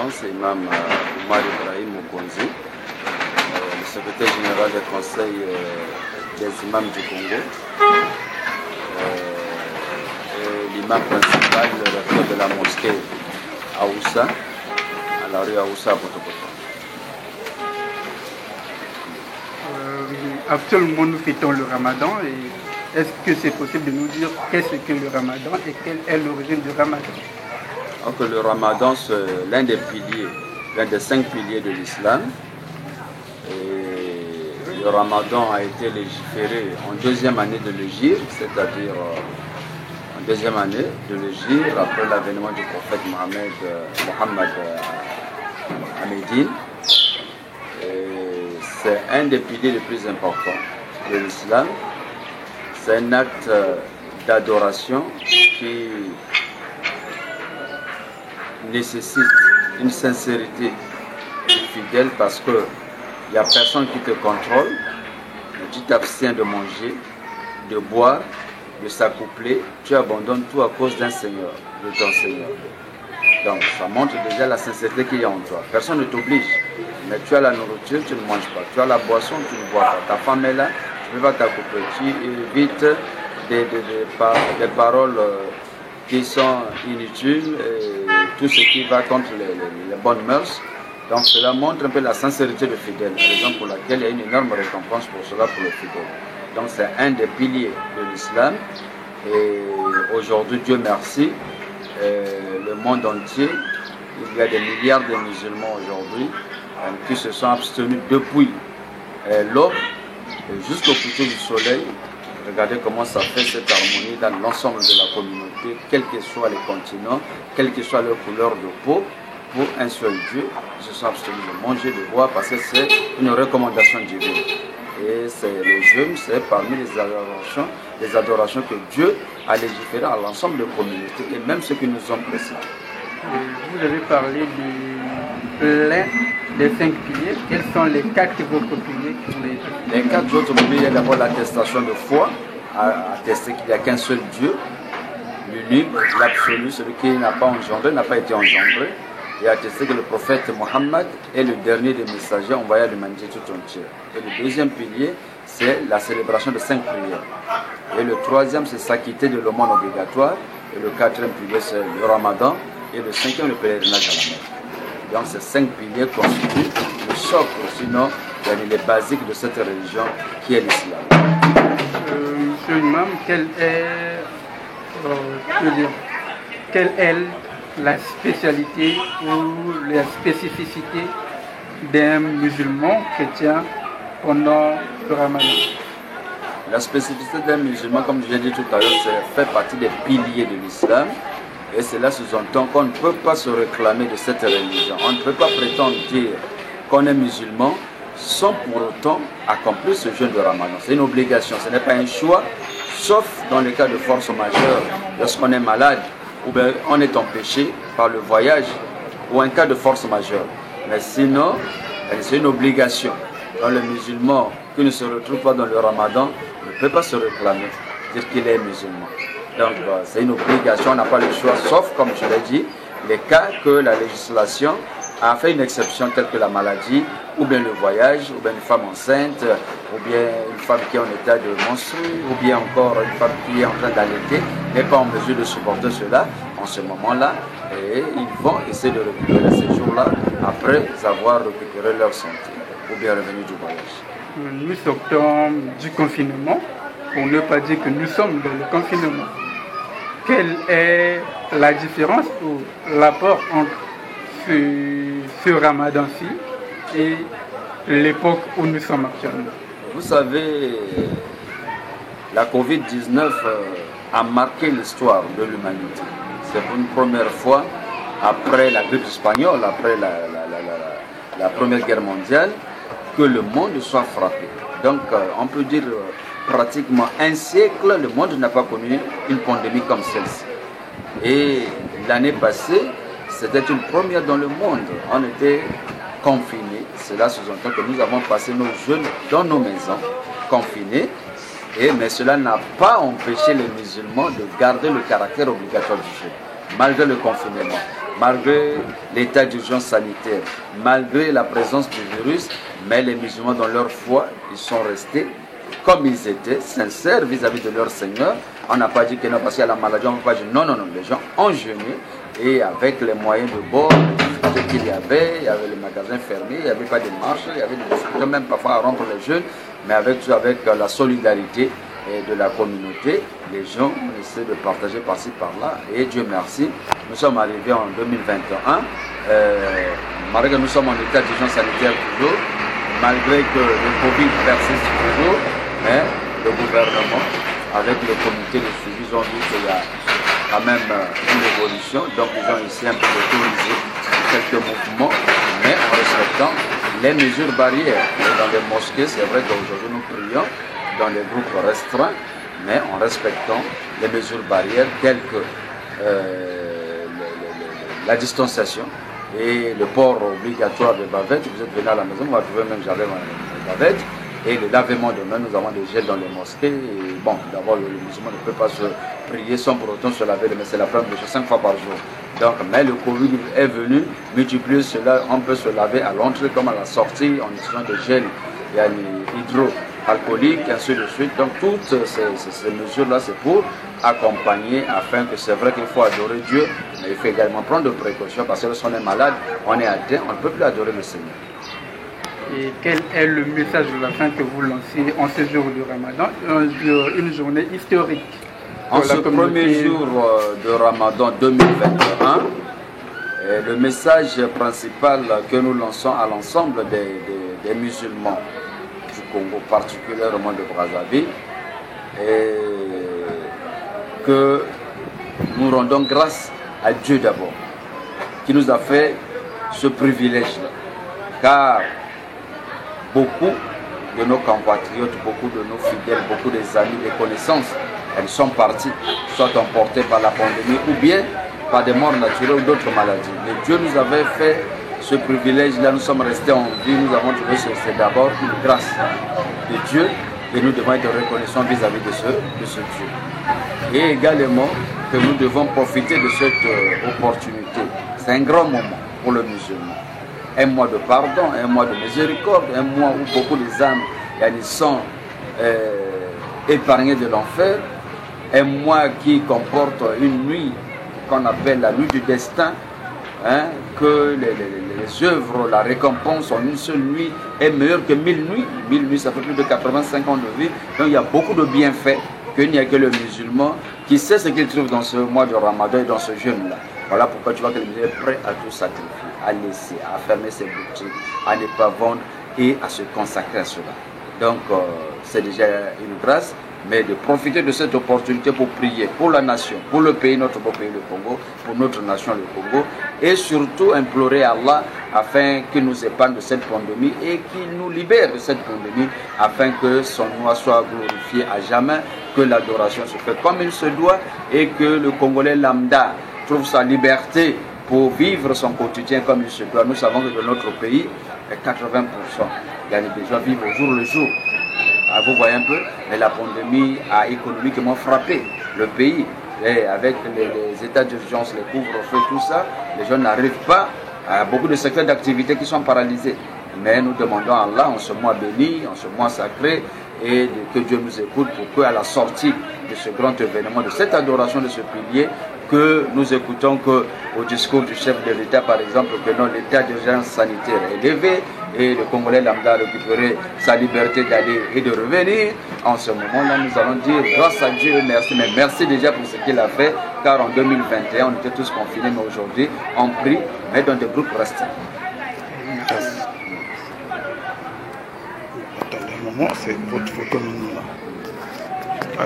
Ramadan, c'est Imam Oumar Ibrahim Mokonzi, le secrétaire général du Conseil des imams du Congo, et l'imam principal, le recteur de la mosquée Aoussa, à la rue Aoussa à Potopoto. Actuellement, nous fêtons le Ramadan. Et est-ce que c'est possible de nous dire qu'est-ce que le Ramadan et quelle est l'origine du Ramadan? Donc, le Ramadan, c'est l'un des piliers, l'un des 5 piliers de l'islam. Et le Ramadan a été légiféré en deuxième année de l'Hégire, c'est-à-dire en deuxième année de l'Hégire, après l'avènement du prophète Mohammed à Médine. C'est un des piliers les plus importants de l'islam. C'est un acte d'adoration qui nécessite une sincérité fidèle parce qu'il n'y a personne qui te contrôle. Tu t'abstiens de manger, de boire, de s'accoupler. Tu abandonnes tout à cause d'un Seigneur, de ton Seigneur. Donc ça montre déjà la sincérité qu'il y a en toi. Personne ne t'oblige. Mais tu as la nourriture, tu ne manges pas. Tu as la boisson, tu ne bois pas. Ta femme est là, tu ne peux pas t'accoupler. Tu évites des paroles qui sont inutiles, et tout ce qui va contre les bonnes mœurs. Donc cela montre un peu la sincérité du fidèle, raison pour laquelle il y a une énorme récompense pour cela pour le fidèle. Donc c'est un des piliers de l'islam. Et aujourd'hui, Dieu merci, le monde entier, il y a des milliards de musulmans aujourd'hui qui se sont abstenus depuis l'aube jusqu'au coucher du soleil. Regardez comment ça fait cette harmonie dans l'ensemble de la communauté, quels que soient les continents, quelle que soit leur couleur de peau, pour un seul Dieu. Ils se sont abstenus de manger, de boire, parce que c'est une recommandation divine. Et c'est le jeûne, c'est parmi les adorations que Dieu a légiférées à l'ensemble de la communauté, et même ceux qui nous ont précédés. Vous avez parlé de l'un des 5 piliers. Quels sont les 4 autres piliers qui sont les 4 autres piliers? Il y a d'abord l'attestation de foi, attester qu'il n'y a qu'un seul Dieu, l'unique, l'absolu, celui qui n'a pas engendré, n'a pas été engendré, et attester que le prophète Mohammed est le dernier des messagers envoyés à l'humanité tout entière. Et le deuxième pilier, c'est la célébration de 5 prières. Et le troisième, c'est s'acquitter de l'aumône obligatoire. Et le 4e pilier, c'est le Ramadan. Et le 5e, le pèlerinage à la Mecque. Donc ces 5 piliers constituent le socle, sinon les basiques de cette religion qui est l'islam. Monsieur Imam, quelle est la spécialité ou la spécificité d'un musulman chrétien pendant le Ramadan? La spécificité d'un musulman, comme je l'ai dit tout à l'heure, c'est fait partie des piliers de l'islam. Et cela sous-entend qu'on ne peut pas se réclamer de cette religion. On ne peut pas prétendre dire qu'on est musulman sans pour autant accomplir ce jeûne de Ramadan. C'est une obligation, ce n'est pas un choix, sauf dans le cas de force majeure, lorsqu'on est malade ou bien on est empêché par le voyage ou un cas de force majeure. Mais sinon, c'est une obligation. Donc le musulman qui ne se retrouve pas dans le Ramadan ne peut pas se réclamer, dire qu'il est musulman. Donc c'est une obligation, on n'a pas le choix, sauf, comme je l'ai dit, les cas que la législation a fait une exception telle que la maladie, ou bien le voyage, ou bien une femme enceinte, ou bien une femme qui est en état de menstruer, ou bien encore une femme qui est en train d'allaiter, n'est pas en mesure de supporter cela en ce moment-là, et ils vont essayer de récupérer ces jours-là après avoir récupéré leur santé, ou bien revenu du voyage. Nous sortons du confinement, pour ne pas dire que nous sommes dans le confinement. Quelle est la différence ou l'apport entre ce Ramadan-ci et l'époque où nous sommes actuellement? Vous savez, la Covid-19 a marqué l'histoire de l'humanité. C'est pour une première fois, après la grippe espagnole, après la Première Guerre mondiale, que le monde soit frappé. Donc, on peut dire pratiquement un siècle, le monde n'a pas connu une pandémie comme celle-ci. Et l'année passée, c'était une première dans le monde. On était confinés. Cela sous-entend que nous avons passé nos jeûnes dans nos maisons, confinés. Mais cela n'a pas empêché les musulmans de garder le caractère obligatoire du jeûne, malgré le confinement. malgré l'état d'urgence sanitaire, malgré la présence du virus, mais les musulmans dans leur foi, ils sont restés comme ils étaient, sincères vis-à-vis de leur Seigneur. On n'a pas dit que non, parce qu'il y a la maladie, on n'a pas dit non, non, non. Les gens ont jeûné et avec les moyens de bord, les difficultés qu'il y avait les magasins fermés, il n'y avait pas de marche, il y avait des difficultés même parfois à rompre les jeûnes, mais avec la solidarité de la communauté, les gens essaient de partager par-ci par-là. Et Dieu merci, nous sommes arrivés en 2021, malgré que nous sommes en état d'urgence sanitaire toujours, malgré que le Covid persiste toujours, mais le gouvernement, avec le comité de suivi, ils ont vu qu'il y a quand même une évolution, donc ils ont essayé un peu d'autoriser quelques mouvements, mais en respectant les mesures barrières. Et dans les mosquées, c'est vrai qu'aujourd'hui nous prions dans les groupes restreints, mais en respectant les mesures barrières telles que la distanciation et le port obligatoire de bavettes. Vous êtes venu à la maison, vous trouvez même j'avais ma bavette. Et le lavement de mains, nous avons des gels dans les mosquées. Et bon, d'abord, le musulman ne peut pas se prier sans pour autant se laver les mains. C'est la première chose, 5 fois par jour. Donc, mais le Covid est venu multiplier cela. On peut se laver à l'entrée comme à la sortie en utilisant des gels hydroalcooliques, ainsi de suite. Donc, toutes ces mesures-là, c'est pour accompagner afin que c'est vrai qu'il faut adorer Dieu, mais il faut également prendre des précautions parce que lorsqu'on est malade, on est atteint, on ne peut plus adorer le Seigneur. Et quel est le message de la fin que vous lancez en ce jour du Ramadan, une journée historique? En ce premier jour de Ramadan 2021, le message principal que nous lançons à l'ensemble des musulmans du Congo, particulièrement de Brazzaville, est que nous rendons grâce à Dieu d'abord, qui nous a fait ce privilège-là. Car beaucoup de nos compatriotes, beaucoup de nos fidèles, beaucoup des amis, des connaissances, elles sont parties, soit emportées par la pandémie ou bien par des morts naturelles ou d'autres maladies. Mais Dieu nous avait fait ce privilège-là, nous sommes restés en vie, nous avons trouvé que c'est d'abord une grâce de Dieu et nous devons être reconnaissants vis-à-vis de ce Dieu. Et également que nous devons profiter de cette opportunité. C'est un grand moment pour le musulman. Un mois de pardon, un mois de miséricorde, un mois où beaucoup des âmes sont épargnées de l'enfer, un mois qui comporte une nuit qu'on appelle la nuit du destin, que les œuvres, la récompense en une seule nuit est meilleure que 1000 nuits. 1000 nuits, ça fait plus de 85 ans de vie. Donc il y a beaucoup de bienfaits qu'il n'y a que le musulman qui sait ce qu'il trouve dans ce mois de Ramadan et dans ce jeûne-là. Voilà pourquoi tu vois que le musulman est prêt à tout sacrifier, à laisser, à fermer ses boutiques, à ne pas vendre et à se consacrer à cela. Donc c'est déjà une grâce, mais de profiter de cette opportunité pour prier pour la nation, pour le pays, notre beau pays, le Congo, pour notre nation, le Congo, et surtout implorer Allah afin qu'il nous épargne de cette pandémie et qu'il nous libère de cette pandémie afin que son nom soit glorifié à jamais, que l'adoration se fait comme il se doit et que le Congolais lambda trouve sa liberté pour vivre son quotidien comme il se doit. Nous savons que dans notre pays, 80%, il y a des gens qui vivent au jour le jour. Vous voyez un peu, mais la pandémie a économiquement frappé le pays. Et avec les états d'urgence, les couvre-feux, tout ça, les gens n'arrivent pas à beaucoup de secteurs d'activité qui sont paralysés. Mais nous demandons à Allah, en ce mois béni, en ce mois sacré, et que Dieu nous écoute pour qu'à la sortie de ce grand événement, de cette adoration de ce pilier, que nous écoutons qu'au discours du chef de l'État, par exemple, que non, l'état d'urgence sanitaire est levé et le Congolais lambda a récupéré sa liberté d'aller et de revenir. En ce moment-là, nous allons dire grâce à Dieu, merci, mais merci déjà pour ce qu'il a fait, car en 2021, on était tous confinés, mais aujourd'hui, on prie, mais dans des groupes restreints. Merci. Attendez un moment, c'est votre photo maintenant là.